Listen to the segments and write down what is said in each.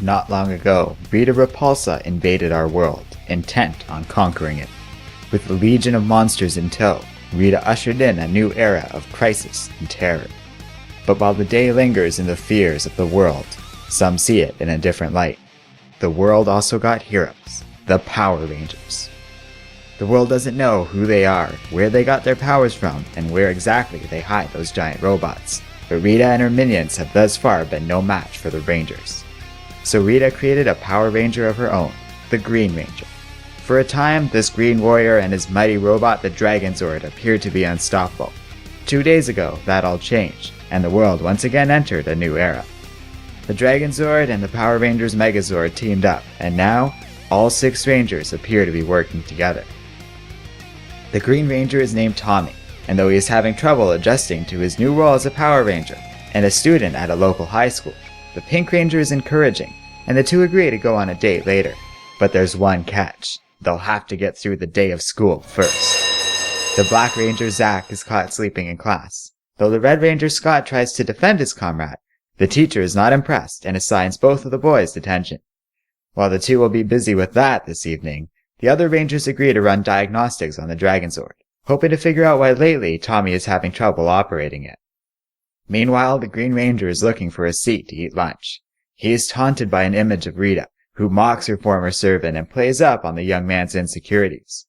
Not long ago, Rita Repulsa invaded our world, intent on conquering it. With a legion of monsters in tow, Rita ushered in a new era of crisis and terror. But while the day lingers in the fears of the world, some see it in a different light. The world also got heroes, the Power Rangers. The world doesn't know who they are, where they got their powers from, and where exactly they hide those giant robots. But Rita and her minions have thus far been no match for the Rangers. So Rita created a Power Ranger of her own, the Green Ranger. For a time, this Green Warrior and his mighty robot, the Dragon Zord, appeared to be unstoppable. 2 days ago, that all changed, and the world once again entered a new era. The Dragon Zord and the Power Rangers Megazord teamed up, and now, all 6 Rangers appear to be working together. The Green Ranger is named Tommy, and though he is having trouble adjusting to his new role as a Power Ranger and a student at a local high school, the Pink Ranger is encouraging, and the two agree to go on a date later. But there's one catch. They'll have to get through the day of school first. The Black Ranger Zach is caught sleeping in class. Though the Red Ranger Scott tries to defend his comrade, the teacher is not impressed and assigns both of the boys detention. While the two will be busy with that this evening, the other Rangers agree to run diagnostics on the Dragon Zord, hoping to figure out why lately Tommy is having trouble operating it. Meanwhile, the Green Ranger is looking for a seat to eat lunch. He is taunted by an image of Rita, who mocks her former servant and plays up on the young man's insecurities.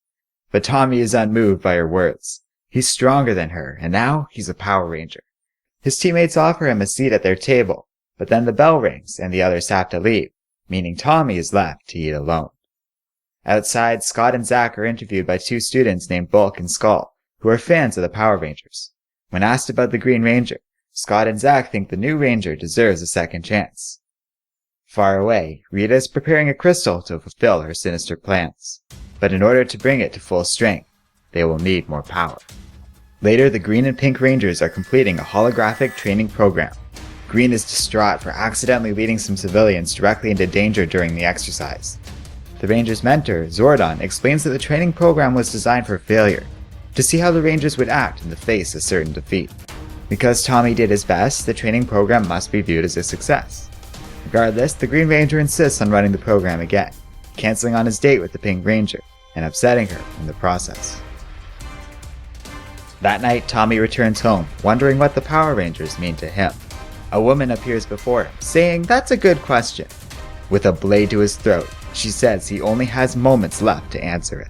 But Tommy is unmoved by her words. He's stronger than her, and now he's a Power Ranger. His teammates offer him a seat at their table, but then the bell rings and the others have to leave, meaning Tommy is left to eat alone. Outside, Scott and Zach are interviewed by 2 students named Bulk and Skull, who are fans of the Power Rangers. When asked about the Green Ranger, Scott and Zach think the new Ranger deserves a second chance. Far away, Rita is preparing a crystal to fulfill her sinister plans. But in order to bring it to full strength, they will need more power. Later, the Green and Pink Rangers are completing a holographic training program. Green is distraught for accidentally leading some civilians directly into danger during the exercise. The Rangers' mentor, Zordon, explains that the training program was designed for failure, to see how the Rangers would act in the face of certain defeat. Because Tommy did his best, the training program must be viewed as a success. Regardless, the Green Ranger insists on running the program again, canceling on his date with the Pink Ranger, and upsetting her in the process. That night, Tommy returns home, wondering what the Power Rangers mean to him. A woman appears before him, saying, "That's a good question." With a blade to his throat, she says he only has moments left to answer it.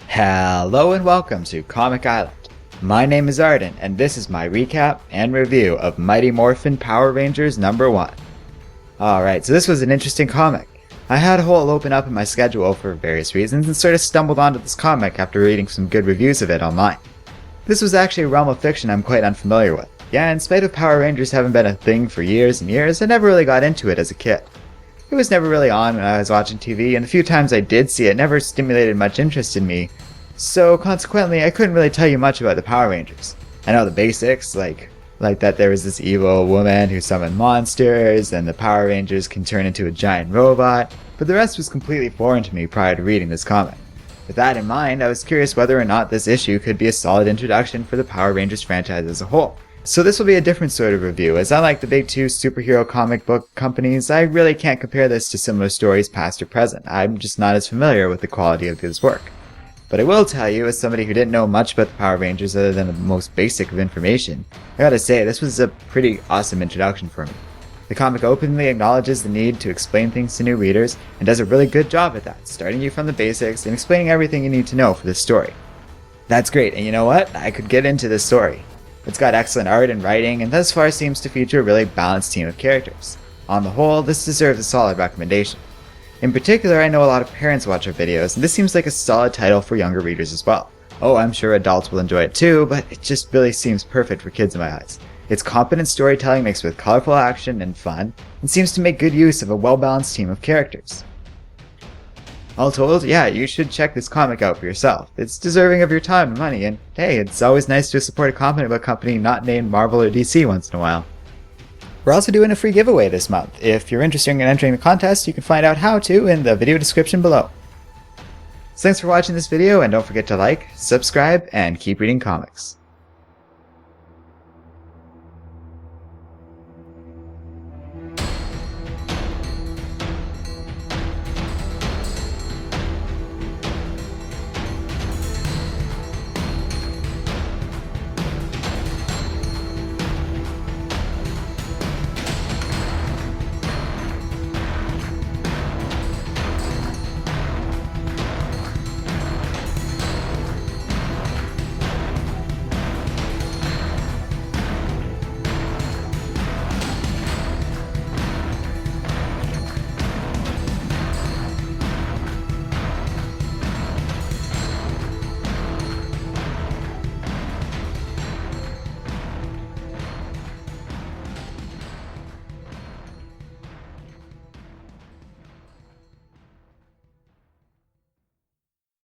Hello and welcome to Comic Island. My name is Arden, and this is my recap and review of Mighty Morphin Power Rangers #1. Alright, so this was an interesting comic. I had a hole open up in my schedule for various reasons and sort of stumbled onto this comic after reading some good reviews of it online. This was actually a realm of fiction I'm quite unfamiliar with. Yeah, in spite of Power Rangers having been a thing for years and years, I never really got into it as a kid. It was never really on when I was watching TV, and the few times I did see it never stimulated much interest in me, so consequently I couldn't really tell you much about the Power Rangers. I know the basics, like that there was this evil woman who summoned monsters, and the Power Rangers can turn into a giant robot, but the rest was completely foreign to me prior to reading this comic. With that in mind, I was curious whether or not this issue could be a solid introduction for the Power Rangers franchise as a whole. So this will be a different sort of review, as unlike the big 2 superhero comic book companies, I really can't compare this to similar stories past or present. I'm just not as familiar with the quality of this work. But I will tell you, as somebody who didn't know much about the Power Rangers other than the most basic of information, I gotta say, this was a pretty awesome introduction for me. The comic openly acknowledges the need to explain things to new readers, and does a really good job at that, starting you from the basics and explaining everything you need to know for this story. That's great, and you know what? I could get into this story. It's got excellent art and writing, and thus far seems to feature a really balanced team of characters. On the whole, this deserves a solid recommendation. In particular, I know a lot of parents watch our videos, and this seems like a solid title for younger readers as well. Oh, I'm sure adults will enjoy it too, but it just really seems perfect for kids in my eyes. It's competent storytelling mixed with colorful action and fun, and seems to make good use of a well-balanced team of characters. All told, yeah, you should check this comic out for yourself. It's deserving of your time and money, and hey, it's always nice to support a comic book company not named Marvel or DC once in a while. We're also doing a free giveaway this month. If you're interested in entering the contest, you can find out how to in the video description below. So thanks for watching this video, and don't forget to like, subscribe, and keep reading comics.